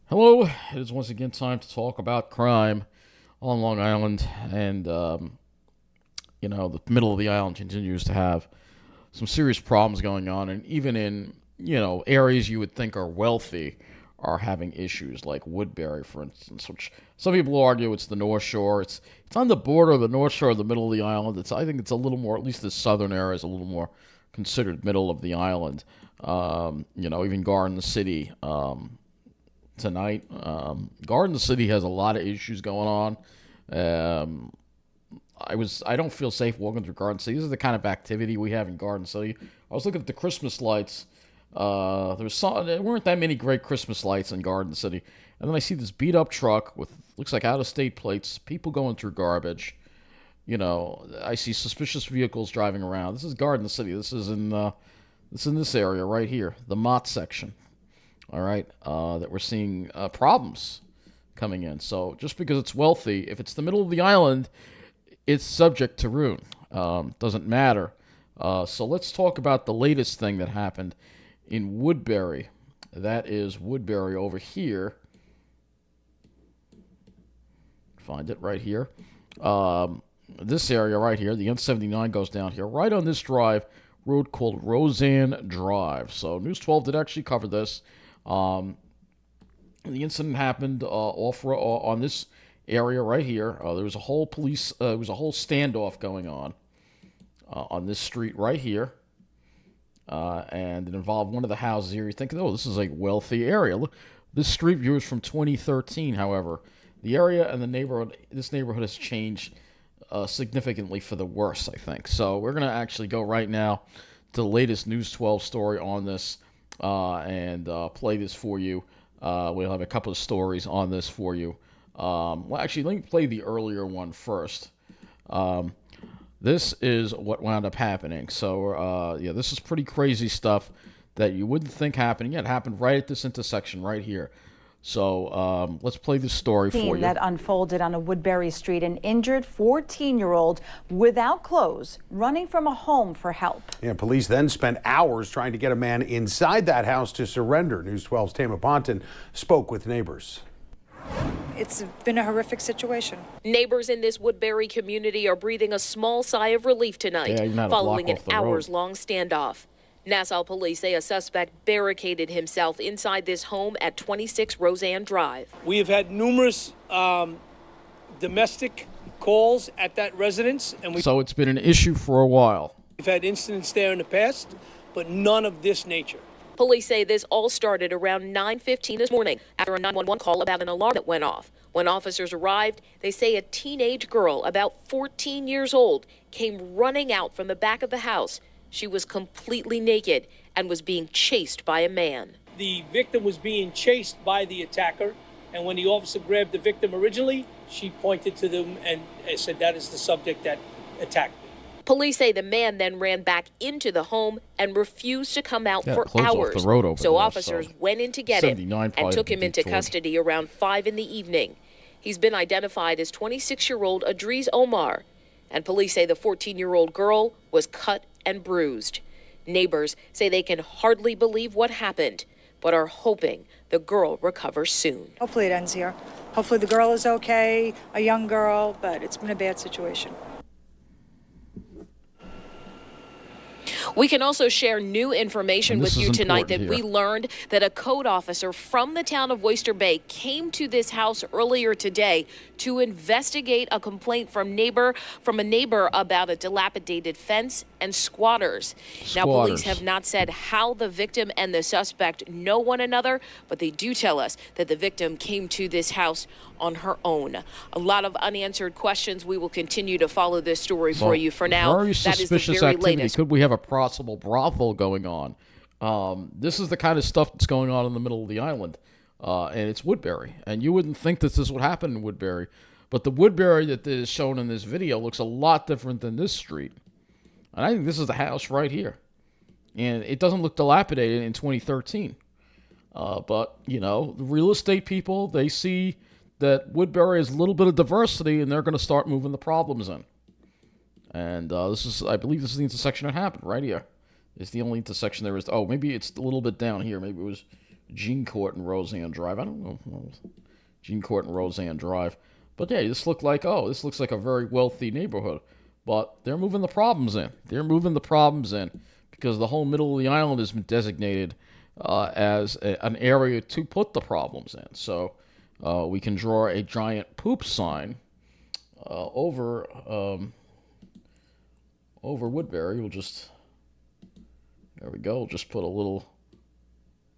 Hello, it is once again time to talk about crime on Long Island, and the middle of the island continues to have some serious problems going on, and even in areas you would think are wealthy are having issues, like Woodbury, for instance, which some people argue it's the North Shore. It's on the border of the North Shore of the middle of the island. I think it's a little more, at least the southern area is a little more considered middle of the island. Even Garden City. Tonight. Garden City has a lot of issues going on. Um, I don't feel safe walking through Garden City. This is the kind of activity we have in Garden City. I was looking at the Christmas lights. There weren't that many great Christmas lights in Garden City, and then I see this beat up truck with looks like out of state plates. People going through garbage. I see suspicious vehicles driving around. This is Garden City. This is in this area right here, the Mott section. All right, that we're seeing problems coming in. So just because it's wealthy, if it's the middle of the island, it's subject to ruin. Doesn't matter. So let's talk about the latest thing that happened in Woodbury. That is Woodbury over here. Find it right here. This area right here, the N79 goes down here, right on this road called Roseanne Drive. So News 12 did actually cover this. The incident happened on this area right here. There was a whole standoff going on this street right here, and it involved one of the houses here. You're thinking, oh, this is a wealthy area. Look, this street view is from 2013. However, the area and this neighborhood has changed significantly for the worse, I think. So we're gonna actually go right now to the latest News 12 story on this. And play this for you. We'll have a couple of stories on this for you. Actually, let me play the earlier one first. This is what wound up happening. So, this is pretty crazy stuff that you wouldn't think happening. Yeah, it happened right at this intersection right here. So let's play this story for you. That unfolded on a Woodbury street. An injured 14-year-old without clothes running from a home for help. Yeah, police then spent hours trying to get a man inside that house to surrender. News 12's Tama Ponton spoke with neighbors. It's been a horrific situation. Neighbors in this Woodbury community are breathing a small sigh of relief tonight following an hours-long standoff. Nassau police say a suspect barricaded himself inside this home at 26 Roseanne Drive. We have had numerous domestic calls at that residence. So it's been an issue for a while. We've had incidents there in the past, but none of this nature. Police say this all started around 9:15 this morning after a 911 call about an alarm that went off. When officers arrived, they say a teenage girl about 14 years old came running out from the back of the house. She was completely naked and was being chased by a man. The victim was being chased by the attacker, and when the officer grabbed the victim originally, she pointed to them and said, "That is the subject that attacked me." Police say the man then ran back into the home and refused to come out for hours. So officers went in to get him and took him into custody around 5 in the evening. He's been identified as 26-year-old Adriz Omar, and police say the 14-year-old girl was cut and bruised. Neighbors say they can hardly believe what happened, but are hoping the girl recovers soon. Hopefully it ends here. Hopefully the girl is okay, a young girl, but it's been a bad situation. We can also share new information with you tonight that we learned that a code officer from the town of Oyster Bay came to this house earlier today to investigate a complaint from a neighbor about a dilapidated fence and squatters. Now, police have not said how the victim and the suspect know one another, but they do tell us that the victim came to this house on her own. A lot of unanswered questions. We will continue to follow this story for you. For now, that is the very latest. Could we have a possible brothel going on? This is the kind of stuff that's going on in the middle of the island, and it's Woodbury. And you wouldn't think that this would happen in Woodbury, but the Woodbury that is shown in this video looks a lot different than this street. And I think this is the house right here, and it doesn't look dilapidated in 2013. But the real estate people, they see that Woodbury has a little bit of diversity, and they're going to start moving the problems in. And I believe this is the intersection that happened right here. It's the only intersection there is. Oh, maybe it's a little bit down here. Maybe it was Jean Court and Roseanne Drive. I don't know. Jean Court and Roseanne Drive. But yeah, this looks like a very wealthy neighborhood. But they're moving the problems in. Because the whole middle of the island has been designated as an area to put the problems in. So we can draw a giant poop sign over Woodbury. There we go. We'll just put a little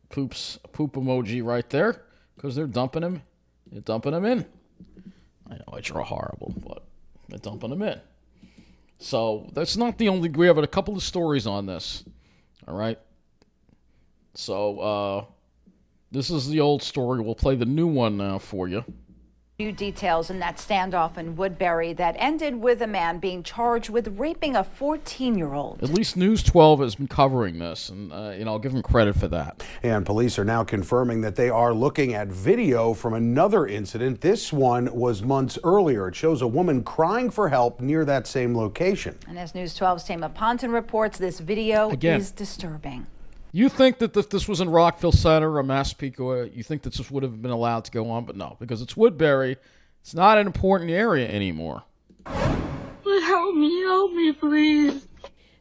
poop emoji right there because they're dumping him. They're dumping him in. I know I draw horrible, but they're dumping him in. So that's not the only. We have a couple of stories on this. All right. So this is the old story. We'll play the new one now for you. New details in that standoff in Woodbury that ended with a man being charged with raping a 14-year-old. At least News 12 has been covering this, and I'll give them credit for that. And police are now confirming that they are looking at video from another incident. This one was months earlier. It shows a woman crying for help near that same location. And as News 12's Tama Ponton reports, this video is disturbing. You think that if this was in Rockville Center or Massapequa, you think that this would have been allowed to go on, but no, because it's Woodbury. It's not an important area anymore. Help me, please.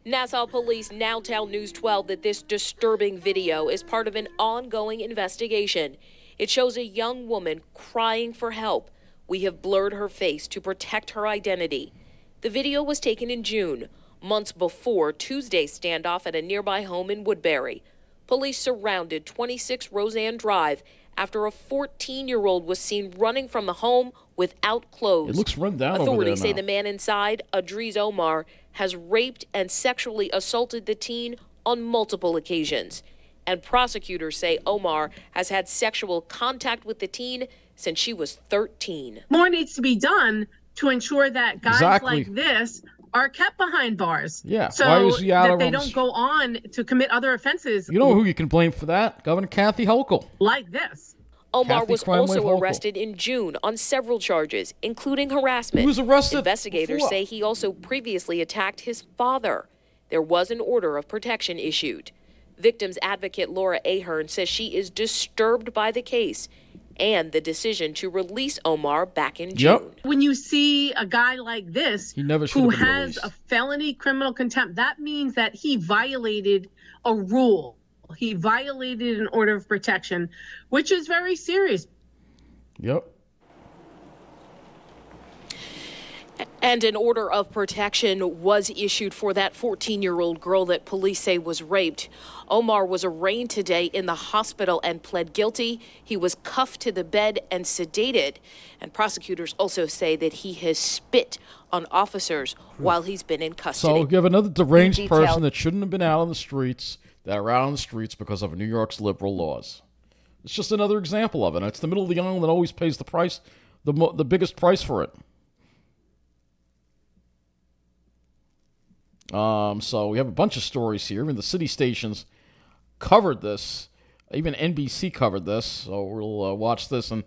Nassau police now tell News 12 that this disturbing video is part of an ongoing investigation. It shows a young woman crying for help. We have blurred her face to protect her identity. The video was taken in June, months before Tuesday's standoff at a nearby home in Woodbury. Police surrounded 26 Roseanne Drive after a 14-year-old was seen running from the home without clothes. It looks run down. Authorities say the man inside, Adriz Omar, has raped and sexually assaulted the teen on multiple occasions. And prosecutors say Omar has had sexual contact with the teen since she was 13. More needs to be done to ensure that guys like this are kept behind bars. Yeah. So why is he out that they don't go on to commit other offenses. You know who you can blame for that? Governor Kathy Hochul. Like this. Omar was also arrested in June on several charges, including harassment. He was arrested Investigators say he also previously attacked his father. There was an order of protection issued. Victims advocate Laura Ahern says she is disturbed by the case and the decision to release Omar back in June. When you see a guy like this who has a felony criminal contempt, that means that he violated a rule. He violated an order of protection, which is very serious. Yep. And an order of protection was issued for that 14-year-old girl that police say was raped. Omar was arraigned today in the hospital and pled guilty. He was cuffed to the bed and sedated. And prosecutors also say that he has spit on officers while he's been in custody. So we have another deranged person that shouldn't have been out on the streets, that are out on the streets because of New York's liberal laws. It's just another example of it. It's the middle of the island that always pays the price, the biggest price for it. So we have a bunch of stories here. Even the city stations covered this. Even NBC covered this. So we'll watch this. And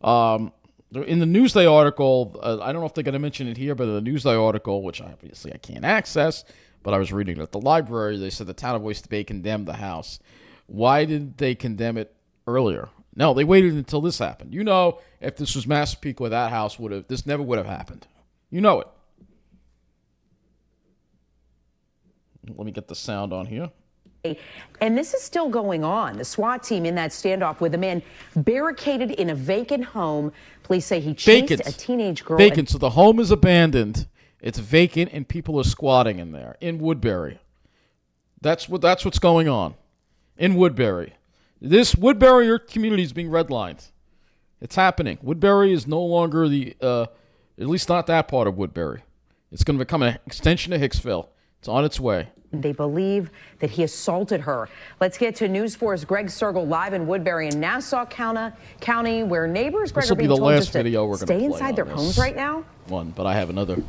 in the Newsday article, I don't know if they're going to mention it here, but in the Newsday article, which obviously I can't access, but I was reading it at the library, they said the town of Oyster Bay condemned the house. Why did they condemn it earlier? No, they waited until this happened. You know, if this was Massapequa, that house this never would have happened. You know it. Let me get the sound on here. And this is still going on. The SWAT team in that standoff with a man barricaded in a vacant home. Police say he chased a teenage girl. Vacant, so the home is abandoned. It's vacant, and people are squatting in there in Woodbury. That's what's going on in Woodbury. This Woodbury community is being redlined. It's happening. Woodbury is no longer at least not that part of Woodbury. It's going to become an extension of Hicksville. It's on its way. They believe that he assaulted her. Let's get to News 4's Greg Sergel live in Woodbury in Nassau County, where neighbors, Greg, are being told just to stay inside their homes right now. But I have another.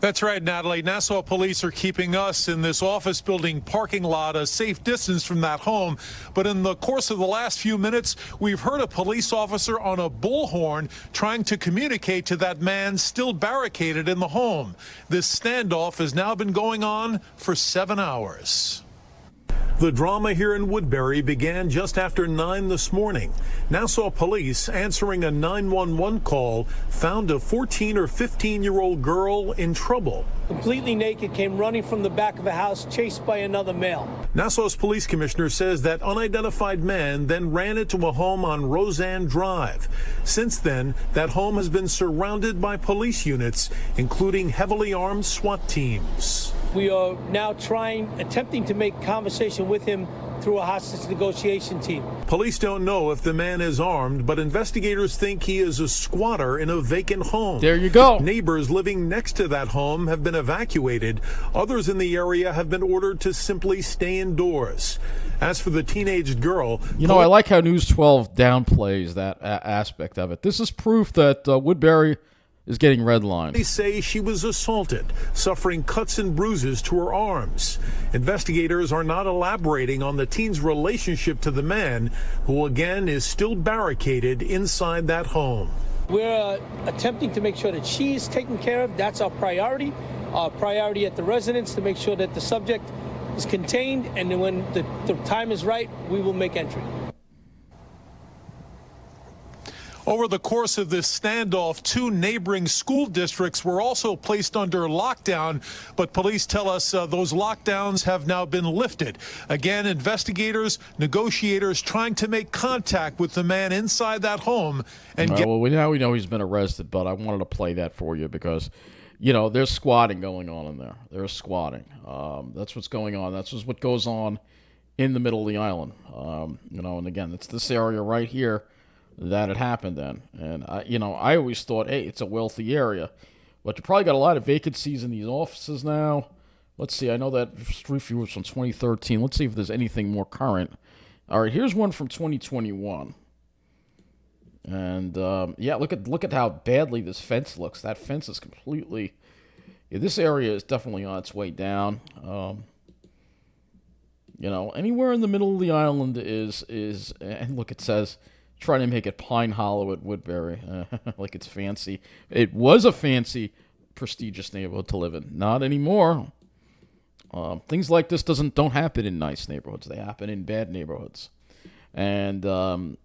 That's right, Natalie. Nassau police are keeping us in this office building parking lot a safe distance from that home. But in the course of the last few minutes, we've heard a police officer on a bullhorn trying to communicate to that man still barricaded in the home. This standoff has now been going on for 7 hours. The drama here in Woodbury began just after 9 this morning. Nassau police, answering a 911 call, found a 14 or 15-year-old girl in trouble. Completely naked, came running from the back of a house, chased by another male. Nassau's police commissioner says that unidentified man then ran into a home on Roseanne Drive. Since then, that home has been surrounded by police units, including heavily armed SWAT teams. We are now attempting to make conversation with him through a hostage negotiation team. Police don't know if the man is armed, but investigators think he is a squatter in a vacant home. There you go. Neighbors living next to that home have been evacuated. Others in the area have been ordered to simply stay indoors. As for the teenage girl... I like how News 12 downplays that aspect of it. This is proof that Woodbury is getting redlined. They say she was assaulted, suffering cuts and bruises to her arms. Investigators are not elaborating on the teen's relationship to the man, who again is still barricaded inside that home. We're attempting to make sure that she is taken care of. That's our priority. Our priority at the residence to make sure that the subject is contained, and then when the time is right, we will make entry. Over the course of this standoff, 2 neighboring school districts were also placed under lockdown, but police tell us those lockdowns have now been lifted. Again, investigators, negotiators trying to make contact with the man inside that home. And well, now we know he's been arrested, but I wanted to play that for you because, there's squatting going on in there. There's squatting. That's what's going on. That's just what goes on in the middle of the island. And again, it's this area right here that it happened in. And, I always thought, hey, it's a wealthy area. But you probably got a lot of vacancies in these offices now. Let's see. I know that street view was from 2013. Let's see if there's anything more current. All right, here's one from 2021. And, look at how badly this fence looks. That fence is completely... this area is definitely on its way down. Anywhere in the middle of the island is... And look, it says... trying to make it Pine Hollow at Woodbury, like it's fancy. It was a fancy, prestigious neighborhood to live in. Not anymore. Things like this don't happen in nice neighborhoods. They happen in bad neighborhoods. And the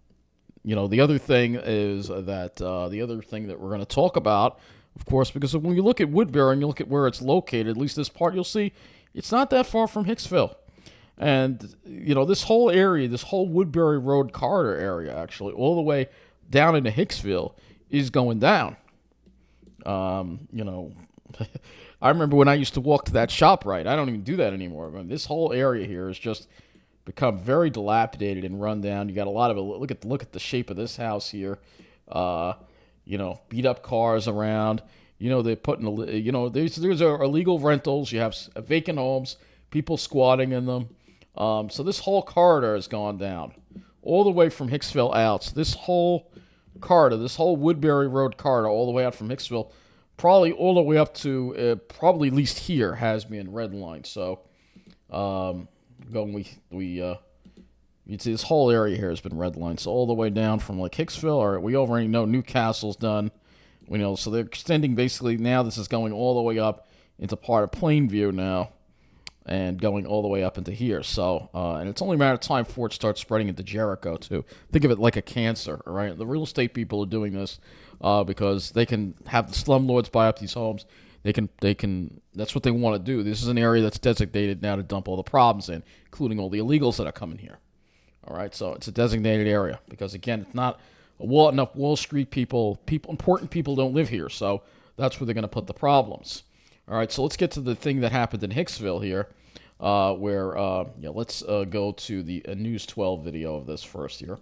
other thing is that the other thing that we're going to talk about, of course, because when you look at Woodbury and you look at where it's located, at least this part, you'll see it's not that far from Hicksville. And, this whole area, this whole Woodbury Road corridor area, actually, all the way down into Hicksville is going down. I remember when I used to walk to that ShopRite. I don't even do that anymore. I mean, this whole area here has just become very dilapidated and run down. You got a lot of it. Look at the shape of this house here. Beat up cars around. They're putting, there's illegal rentals. You have vacant homes, people squatting in them. So this whole corridor has gone down all the way from Hicksville out. So this whole corridor, this whole Woodbury Road corridor, all the way out from Hicksville, probably all the way up to probably at least here has been redlined. So you'd see this whole area here has been redlined. So all the way down from like Hicksville, or we already know Newcastle's done. So they're extending basically now. This is going all the way up into part of Plainview now. And going all the way up into here. So, and it's only a matter of time before it starts spreading into Jericho, too. Think of it like a cancer, all right? The real estate people are doing this because they can have the slumlords buy up these homes. They can. That's what they want to do. This is an area that's designated now to dump all the problems in, including all the illegals that are coming here. All right, so it's a designated area because, again, it's not enough Wall Street people. Important people don't live here, so that's where they're going to put the problems. All right, so let's get to the thing that happened in Hicksville here, let's go to the News 12 video of this first here.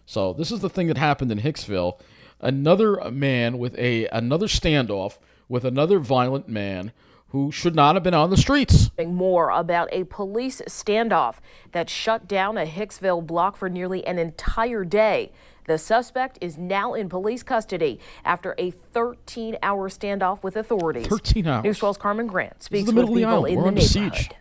So this is the thing that happened in Hicksville. Another man with another standoff with another violent man who should not have been on the streets. More about a police standoff that shut down a Hicksville block for nearly an entire day. The suspect is now in police custody after a 13-hour standoff with authorities. 13 hours. News 12's Carmen Grant speaks with people in the neighborhood.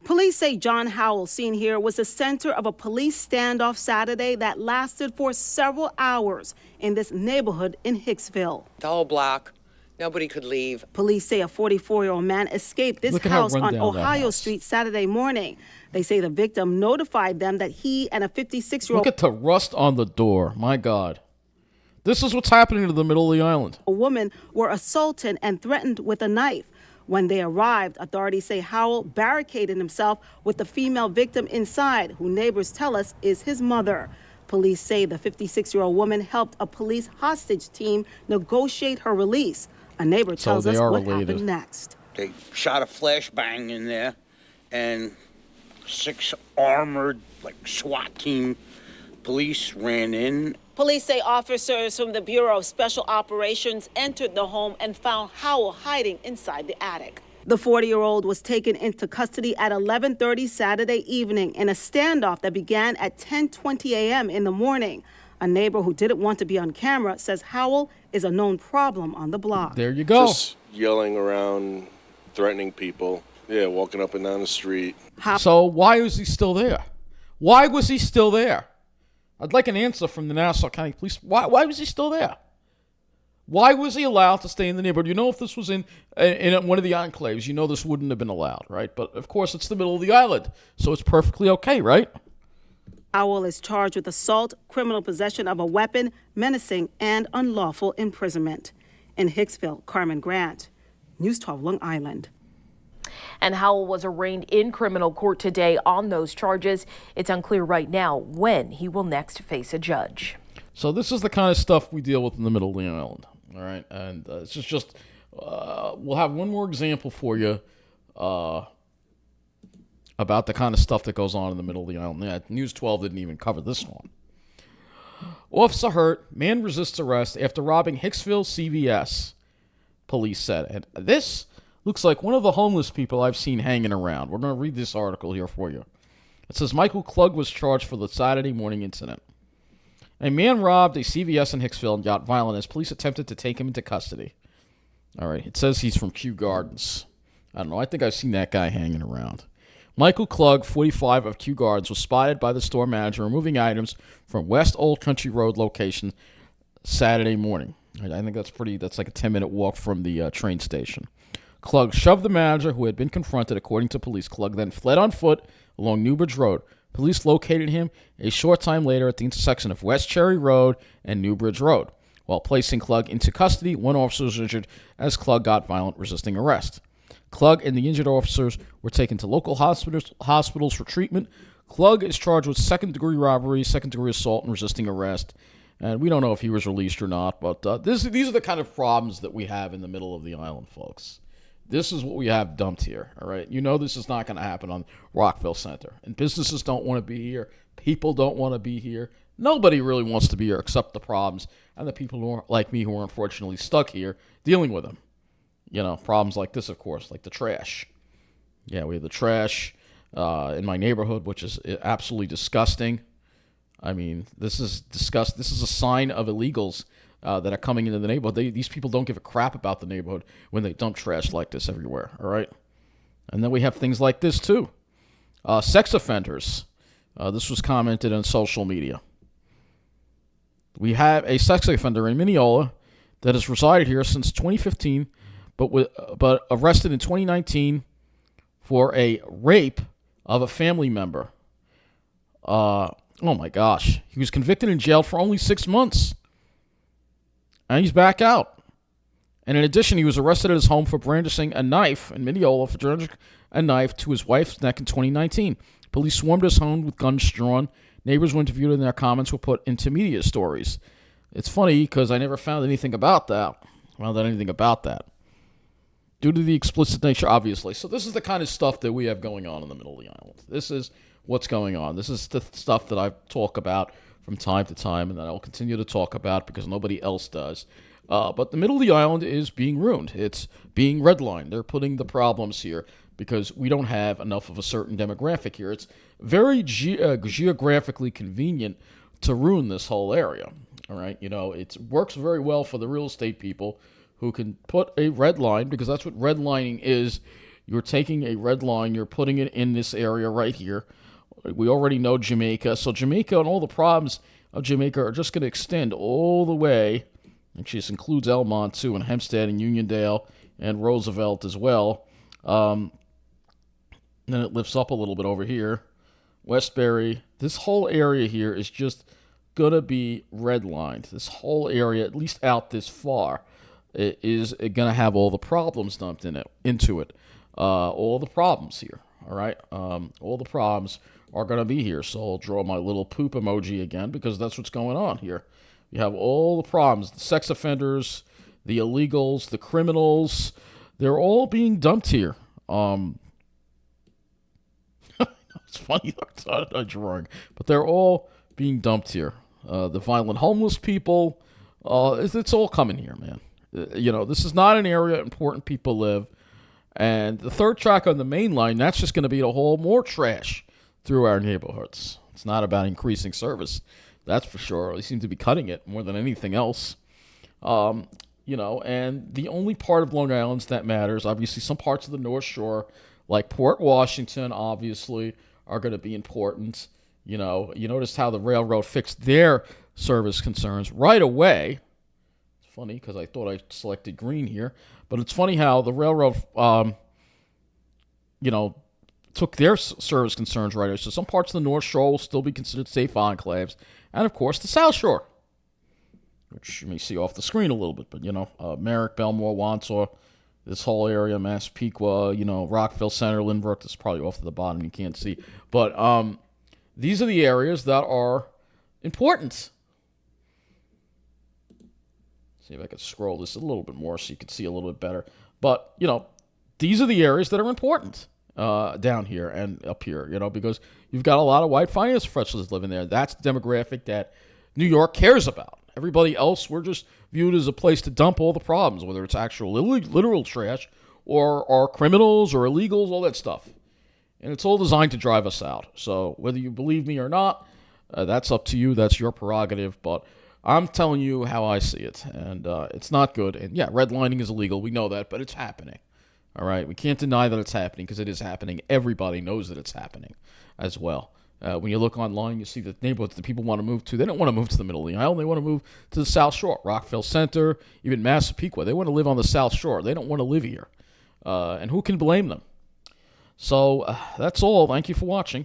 Police say John Howell, seen here, was the center of a police standoff Saturday that lasted for several hours in this neighborhood in Hicksville. The whole block Nobody could leave. Police say a 44-year-old man escaped this house on Ohio Street Saturday morning. They say the victim notified them that he and a 56-year-old... Look at the rust on the door. My God. This is what's happening to the middle of the island. A woman were assaulted and threatened with a knife. When they arrived, authorities say Howell barricaded himself with the female victim inside, who neighbors tell us is his mother. Police say the 56-year-old woman helped a police hostage team negotiate her release. A neighbor tells us what happened next. They shot a flashbang in there, and 6 armored, SWAT team police ran in. Police say officers from the Bureau of Special Operations entered the home and found Howell hiding inside the attic. The 40-year-old was taken into custody at 11:30 Saturday evening in a standoff that began at 10:20 a.m. in the morning. A neighbor who didn't want to be on camera says Howell is a known problem on the block. There you go. Just yelling around, threatening people. Yeah, walking up and down the street. So why was he still there? Why was he still there? I'd like an answer from the Nassau County Police. Why was he still there? Why was he allowed to stay in the neighborhood? You know, if this was in one of the enclaves, you know this wouldn't have been allowed, right? But, of course, it's the middle of the island, so it's perfectly okay, right? Howell is charged with assault, criminal possession of a weapon, menacing, and unlawful imprisonment. In Hicksville, Carmen Grant, News 12 Long Island. And Howell was arraigned in criminal court today on those charges. It's unclear right now when he will next face a judge. So this is the kind of stuff we deal with in the middle of the island, all right? And it's just we'll have one more example for you about the kind of stuff that goes on in the middle of the island. Yeah, News 12 didn't even cover this one. Officer hurt, man resists arrest after robbing Hicksville CVS, police said. And this looks like one of the homeless people I've seen hanging around. We're going to read this article here for you. It says Michael Klug was charged for the Saturday morning incident. A man robbed a CVS in Hicksville and got violent as police attempted to take him into custody. All right, it says he's from Kew Gardens. I don't know, I think I've seen that guy hanging around. Michael Klug, 45, of Kew Gardens, was spotted by the store manager removing items from West Old Country Road location Saturday morning. I think that's like a 10-minute walk from the train station. Klug shoved the manager, who had been confronted, according to police. Klug then fled on foot along Newbridge Road. Police located him a short time later at the intersection of West Cherry Road and Newbridge Road. While placing Klug into custody, one officer was injured as Klug got violent, resisting arrest. Klug and the injured officers were taken to local hospitals for treatment. Klug is charged with second-degree robbery, second-degree assault, and resisting arrest. And we don't know if he was released or not, but these are the kind of problems that we have in the middle of the island, folks. This is what we have dumped here, all right? You know this is not going to happen on Rockville Center. And businesses don't want to be here. People don't want to be here. Nobody really wants to be here except the problems and the people who are like me who are unfortunately stuck here dealing with them. You know, problems like this, of course, like the trash. Yeah, we have the trash in my neighborhood, which is absolutely disgusting. I mean, this is disgusting. This is a sign of illegals that are coming into the neighborhood. These people don't give a crap about the neighborhood when they dump trash like this everywhere, all right? And then we have things like this, too. Sex offenders. This was commented on social media. We have a sex offender in Mineola that has resided here since 2015, but arrested in 2019 for a rape of a family member. Oh, my gosh. He was convicted and jailed for only 6 months. And he's back out. And in addition, he was arrested at his home for brandishing a knife in Mineola for brandishing a knife to his wife's neck in 2019. Police swarmed his home with guns drawn. Neighbors were interviewed and their comments were put into media stories. It's funny because I never found anything about that. Due to the explicit nature, obviously. So this is the kind of stuff that we have going on in the middle of the island. This is what's going on. This is the stuff that I talk about from time to time, and that I'll continue to talk about because nobody else does. But the middle of the island is being ruined. It's being redlined. They're putting the problems here because we don't have enough of a certain demographic here. It's very geographically convenient to ruin this whole area. All right, you know, it works very well for the real estate people who can put a red line, because that's what redlining is. You're taking a red line, you're putting it in this area right here. We already know Jamaica. So Jamaica and all the problems of Jamaica are just going to extend all the way Which just includes Elmont, too, and Hempstead and Uniondale and Roosevelt as well. Then it lifts up a little bit over here. Westbury. This whole area here is just going to be redlined. This whole area, at least out this far, is going to have all the problems dumped into it. All the problems here, all right? All the problems are going to be here. So I'll draw my little poop emoji again because that's what's going on here. You have all the problems, the sex offenders, the illegals, the criminals. They're all being dumped here. It's funny, I'm drawing, but they're all being dumped here. The violent homeless people, it's all coming here, man. This is not an area important people live. And the third track on the main line, that's just going to be a whole more trash through our neighborhoods. It's not about increasing service, that's for sure. They seem to be cutting it more than anything else. And the only part of Long Island that matters, obviously some parts of the North Shore, like Port Washington, obviously, are going to be important. You noticed how the railroad fixed their service concerns right away. It's funny because I thought I selected green here, but it's funny how the railroad, took their service concerns right away. So some parts of the North Shore will still be considered safe enclaves, and of course the South Shore, which you may see off the screen a little bit, but Merrick, Belmore, Wandsworth, this whole area, Massapequa, Rockville Center, Lynbrook. This is probably off to the bottom. You can't see. But these are the areas that are important. See if I can scroll this a little bit more so you can see a little bit better. But, these are the areas that are important down here and up here, because you've got a lot of white finance professionals living there. That's the demographic that New York cares about. Everybody else, we're just viewed as a place to dump all the problems, whether it's actual literal trash or criminals or illegals, all that stuff. And it's all designed to drive us out. So whether you believe me or not, that's up to you. That's your prerogative. But I'm telling you how I see it. And it's not good. And yeah, redlining is illegal. We know that, but it's happening. All right? We can't deny that it's happening because it is happening. Everybody knows that it's happening as well. When you look online, you see the neighborhoods that people want to move to. They don't want to move to the middle of the island. They want to move to the South Shore, Rockville Center, even Massapequa. They want to live on the South Shore. They don't want to live here. And who can blame them? So that's all. Thank you for watching.